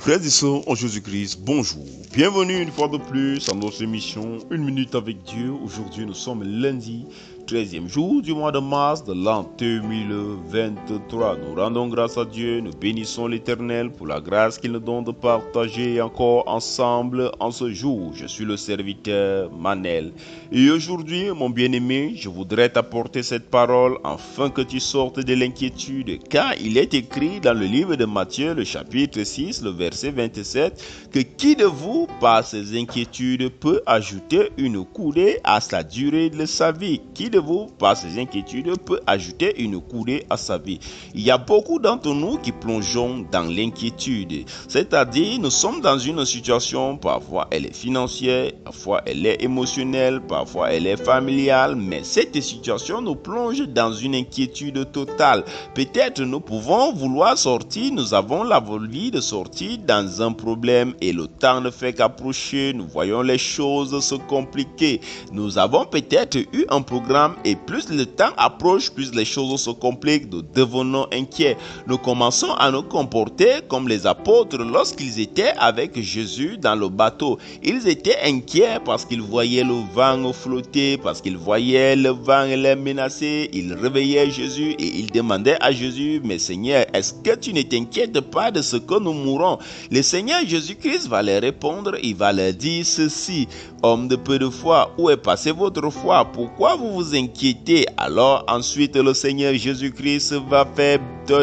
Frères et sœurs en Jésus-Christ, bonjour. Bienvenue une fois de plus à notre émission 1 minute avec Dieu. Aujourd'hui, nous sommes lundi, 13e jour du mois de mars de l'an 2023. Nous rendons grâce à Dieu, nous bénissons l'Éternel pour la grâce qu'il nous donne de partager encore ensemble en ce jour. Je suis le serviteur Manel. Et aujourd'hui, mon bien-aimé, je voudrais t'apporter cette parole afin que tu sortes de l'inquiétude. Car il est écrit dans le livre de Matthieu, le chapitre 6, le verset 27, que qui de vous, par ses inquiétudes, peut ajouter une coudée à sa durée de sa vie? Qui de vous, par ses inquiétudes, peut ajouter une coudée à sa vie? Il y a beaucoup d'entre nous qui plongeons dans l'inquiétude. C'est-à-dire, nous sommes dans une situation, parfois elle est financière, parfois elle est émotionnelle, parfois elle est familiale, mais cette situation nous plonge dans une inquiétude totale. Peut-être nous pouvons vouloir sortir, nous avons la volonté de sortir dans un problème et le temps ne fait qu'approcher, nous voyons les choses se compliquer. Nous avons peut-être eu un programme et plus le temps approche, plus les choses se compliquent, nous devenons inquiets. Nous commençons à nous comporter comme les apôtres lorsqu'ils étaient avec Jésus dans le bateau. Ils étaient inquiets parce qu'ils voyaient le vent flotter, parce qu'ils voyaient le vent les menacer. Ils réveillaient Jésus et ils demandaient à Jésus: mais Seigneur, est-ce que tu ne t'inquiètes pas de ce que nous mourrons? Le Seigneur Jésus-Christ va leur répondre, il va leur dire ceci: homme de peu de foi, où est passée votre foi? Pourquoi vous vous inquiétez? Alors ensuite le Seigneur Jésus-Christ va faire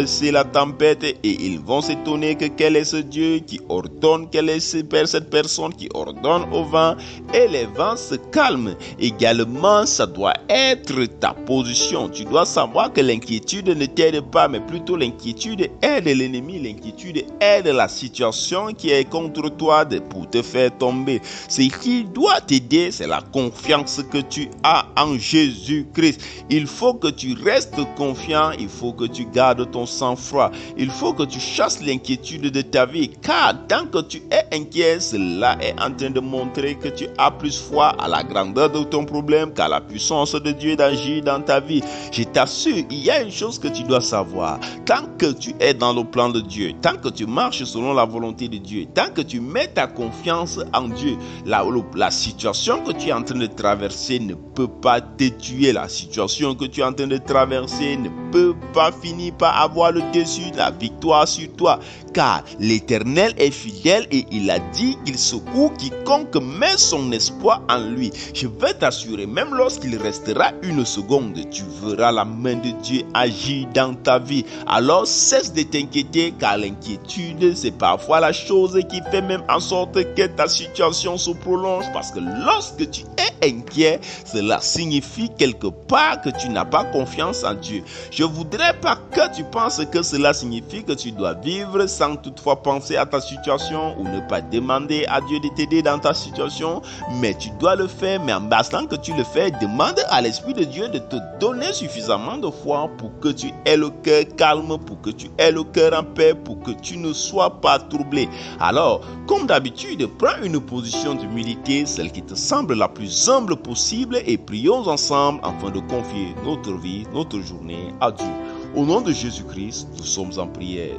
c'est la tempête et ils vont s'étonner que quel est ce Dieu qui ordonne, quelle est cette personne qui ordonne au vent et les vents se calment. Également, ça doit être ta position. Tu dois savoir que l'inquiétude ne t'aide pas, mais plutôt l'inquiétude aide l'ennemi, l'inquiétude aide la situation qui est contre toi pour te faire tomber. Ce qui doit t'aider, c'est la confiance que tu as en Jésus-Christ. Il faut que tu restes confiant, il faut que tu gardes ton sang-froid. Il faut que tu chasses l'inquiétude de ta vie, car tant que tu es inquiet, cela est en train de montrer que tu as plus foi à la grandeur de ton problème qu'à la puissance de Dieu d'agir dans ta vie. Je t'assure, il y a une chose que tu dois savoir. Tant que tu es dans le plan de Dieu, tant que tu marches selon la volonté de Dieu, tant que tu mets ta confiance en Dieu, la situation que tu es en train de traverser ne peut pas te tuer. La situation que tu es en train de traverser ne peut pas finir par avoir le dessus, la victoire sur toi, car l'Éternel est fidèle et il a dit qu'il secoue quiconque met son espoir en lui. Je vais t'assurer, même lorsqu'il restera une seconde, tu verras la main de Dieu agir dans ta vie. Alors cesse de t'inquiéter, car l'inquiétude, c'est parfois la chose qui fait même en sorte que ta situation se prolonge, parce que lorsque tu es inquiet, cela signifie quelque part que tu n'as pas confiance en Dieu. Je voudrais pas que tu penses que cela signifie que tu dois vivre sans toutefois penser à ta situation ou ne pas demander à Dieu de t'aider dans ta situation, mais tu dois le faire. Mais en bastant que tu le fais, demande à l'Esprit de Dieu de te donner suffisamment de foi pour que tu aies le cœur calme, pour que tu aies le cœur en paix, pour que tu ne sois pas troublé. Alors, comme d'habitude, prends une position d'humilité, celle qui te semble la plus humble possible, et prions ensemble afin de confier notre vie, notre journée à Dieu. Au nom de Jésus-Christ, nous sommes en prière.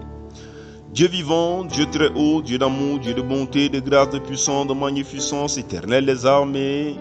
Dieu vivant, Dieu très haut, Dieu d'amour, Dieu de bonté, de grâce, de puissance, de magnificence, éternel des armées,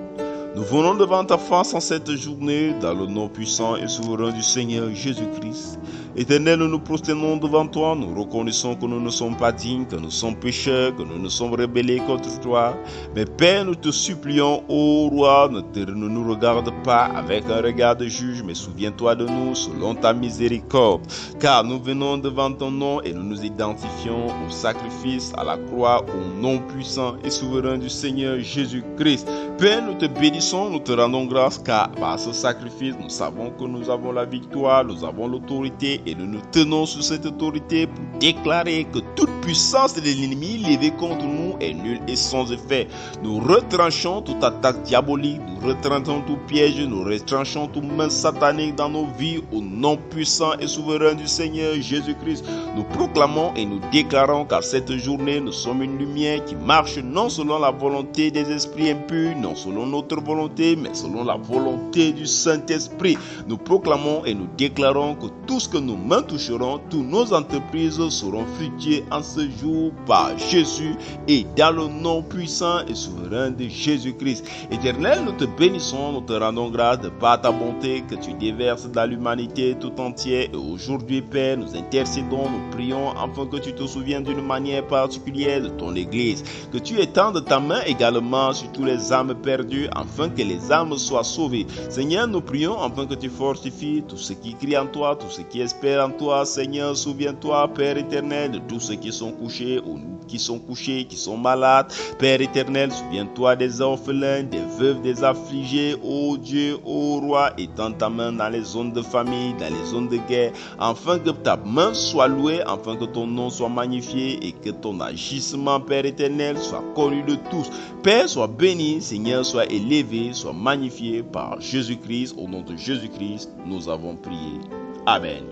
nous venons devant ta face en cette journée, dans le nom puissant et souverain du Seigneur Jésus-Christ. Éternel, nous nous prosternons devant toi, nous reconnaissons que nous ne sommes pas dignes, que nous sommes pécheurs, que nous nous sommes rebellés contre toi. Mais Père, nous te supplions, ô roi, ne nous regarde pas avec un regard de juge, mais souviens-toi de nous selon ta miséricorde. Car nous venons devant ton nom et nous nous identifions au sacrifice, à la croix, au nom puissant et souverain du Seigneur Jésus-Christ. Père, nous te bénissons, nous te rendons grâce, car par ce sacrifice, nous savons que nous avons la victoire, nous avons l'autorité, et nous nous tenons sur cette autorité pour déclarer que toute puissance de l'ennemi levée contre nous est nulle et sans effet. Nous retranchons toute attaque diabolique, nous retranchons tout piège, nous retranchons toute main satanique dans nos vies au nom puissant et souverain du Seigneur Jésus-Christ. Nous proclamons et nous déclarons qu'à cette journée, nous sommes une lumière qui marche non selon la volonté des esprits impurs, non selon notre volonté, volonté, mais selon la volonté du Saint-Esprit. Nous proclamons et nous déclarons que tout ce que nos mains toucheront, toutes nos entreprises seront fructueuses en ce jour par Jésus et dans le nom puissant et souverain de Jésus-Christ. Éternel, nous te bénissons, nous te rendons grâce de par ta bonté que tu déverses dans l'humanité tout entière. Et aujourd'hui, Père, nous intercédons, nous prions afin que tu te souviennes d'une manière particulière de ton Église, que tu étendes ta main également sur tous les âmes perdues afin que les âmes soient sauvées. Seigneur, nous prions afin que tu fortifies tous ceux qui crient en toi, tous ceux qui espèrent en toi. Seigneur, souviens-toi, Père éternel, de tous ceux qui sont couchés ou qui sont malades. Père éternel, souviens-toi des orphelins, des veuves, des affligés. Ô Dieu, ô Roi, étends ta main dans les zones de famille, dans les zones de guerre, afin que ta main soit louée, afin que ton nom soit magnifié et que ton agissement, Père éternel, soit connu de tous. Père, sois béni, Seigneur, sois élevé, sois magnifié par Jésus-Christ. Au nom de Jésus-Christ, nous avons prié. Amen.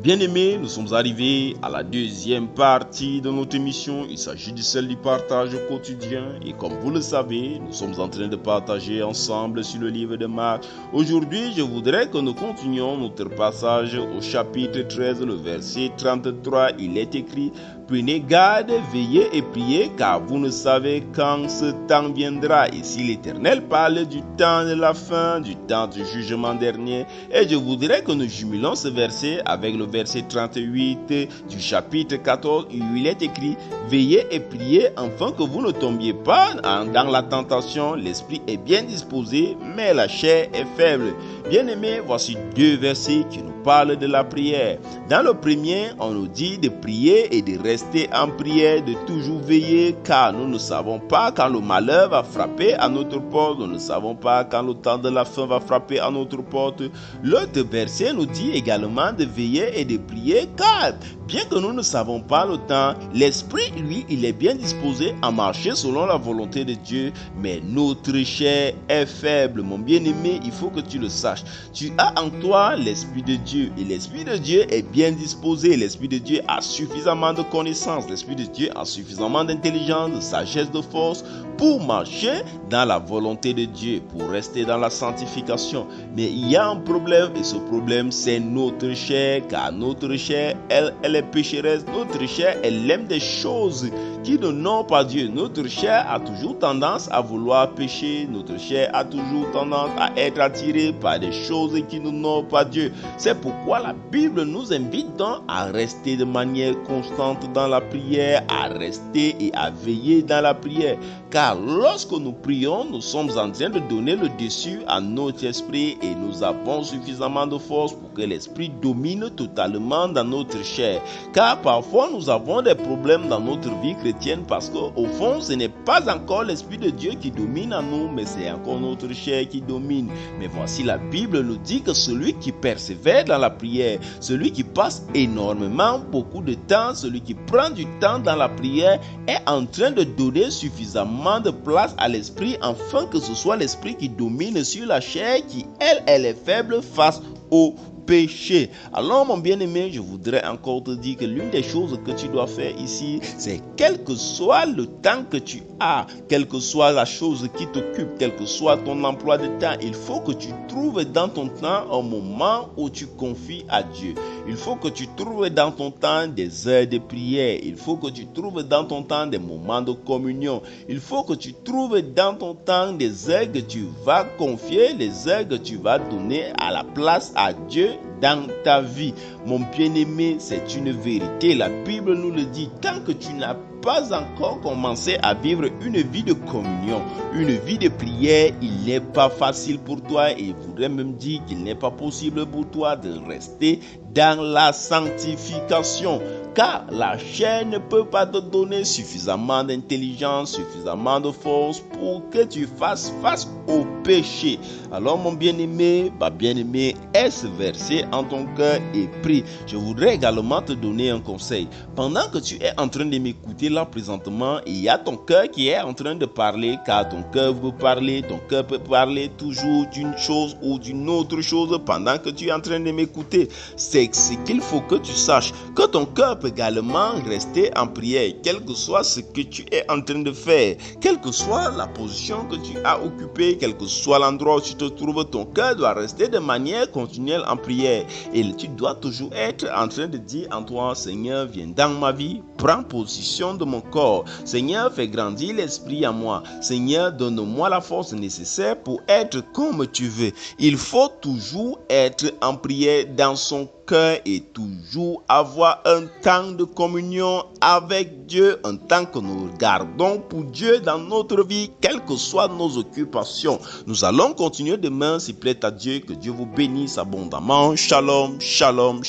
Bien-aimés, nous sommes arrivés à la deuxième partie de notre émission. Il s'agit de celle du partage quotidien. Et comme vous le savez, nous sommes en train de partager ensemble sur le livre de Marc. Aujourd'hui, je voudrais que nous continuions notre passage au chapitre 13, le verset 33. Il est écrit: prenez garde, veillez et priez, car vous ne savez quand ce temps viendra. Ici, l'Éternel parle du temps de la fin, du temps du jugement dernier. Et je voudrais que nous jumelons ce verset avec le verset 38 du chapitre 14, où il est écrit: veillez et priez afin que vous ne tombiez pas dans la tentation. L'esprit est bien disposé, mais la chair est faible. Bien-aimés, voici deux versets qui nous parlent de la prière. Dans le premier, on nous dit de prier et de rester en prière, de toujours veiller, car nous ne savons pas quand le malheur va frapper à notre porte, nous ne savons pas quand le temps de la fin va frapper à notre porte. L'autre verset nous dit également de veiller et de prier, car bien que nous ne savons pas le temps, l'esprit, lui, il est bien disposé à marcher selon la volonté de Dieu, mais notre chair est faible. Mon bien-aimé, il faut que tu le saches. Tu as en toi l'Esprit de Dieu, et l'Esprit de Dieu est bien disposé. L'Esprit de Dieu a suffisamment de connaissances, l'Esprit de Dieu a suffisamment d'intelligence, de sagesse, de force pour marcher dans la volonté de Dieu, pour rester dans la sanctification. Mais il y a un problème, et ce problème, c'est notre chair, car notre chair, elle est pécheresse. Notre chair, elle aime des choses qui ne n'ont pas Dieu. Notre chair a toujours tendance à vouloir pécher. Notre chair a toujours tendance à être attirée par des choses qui ne n'ont pas Dieu. C'est pourquoi la Bible nous invite donc à rester de manière constante dans la prière, à rester et à veiller dans la prière. Car lorsque nous prions, nous sommes en train de donner le dessus à notre esprit et nous avons suffisamment de force pour que l'esprit domine totalement dans notre chair. Car parfois nous avons des problèmes dans notre vie chrétienne parce qu'au fond ce n'est pas encore l'Esprit de Dieu qui domine en nous, mais c'est encore notre chair qui domine. Mais voici, la Bible nous dit que celui qui persévère dans la prière, celui qui passe énormément beaucoup de temps, celui qui prend du temps dans la prière est en train de donner suffisamment de place à l'esprit afin que ce soit l'esprit qui domine sur la chair qui, elle est faible face au péché. Alors mon bien-aimé, je voudrais encore te dire que l'une des choses que tu dois faire ici, c'est quel que soit le temps que tu as, quelle que soit la chose qui t'occupe, quel que soit ton emploi de temps, il faut que tu trouves dans ton temps un moment où tu confies à Dieu. Il faut que tu trouves dans ton temps des heures de prière. Il faut que tu trouves dans ton temps des moments de communion. Il faut que tu trouves dans ton temps des heures que tu vas confier, les heures que tu vas donner à la place à Dieu dans ta vie. Mon bien-aimé, c'est une vérité. La Bible nous le dit. Tant que tu n'as pas encore commencé à vivre une vie de communion, une vie de prière, il n'est pas facile pour toi, et il voudrait même dire qu'il n'est pas possible pour toi de rester dans la sanctification, car la chair ne peut pas te donner suffisamment d'intelligence, suffisamment de force pour que tu fasses face au péché. Alors mon bien-aimé, ma bien-aimée, aie ce verset en ton cœur et prie. Je voudrais également te donner un conseil. Pendant que tu es en train de m'écouter là présentement, il y a ton cœur qui est en train de parler, car ton cœur peut parler toujours d'une chose ou d'une autre chose pendant que tu es en train de m'écouter. C'est ce qu'il faut que tu saches, que ton cœur peut également rester en prière, quel que soit ce que tu es en train de faire, quelle que soit la position que tu as occupée, quel que soit l'endroit où tu te trouves, ton cœur doit rester de manière continuelle en prière. Et tu dois toujours être en train de dire en toi, Seigneur, viens dans ma vie, prends position de mon corps. Seigneur, fais grandir l'esprit en moi. Seigneur, donne-moi la force nécessaire pour être comme tu veux. Il faut toujours être en prière dans son cœur et toujours avoir un temps de communion avec Dieu, un temps que nous gardons pour Dieu dans notre vie, quelles que soient nos occupations. Nous allons continuer demain, s'il plaît à Dieu, que Dieu vous bénisse abondamment. Shalom, shalom.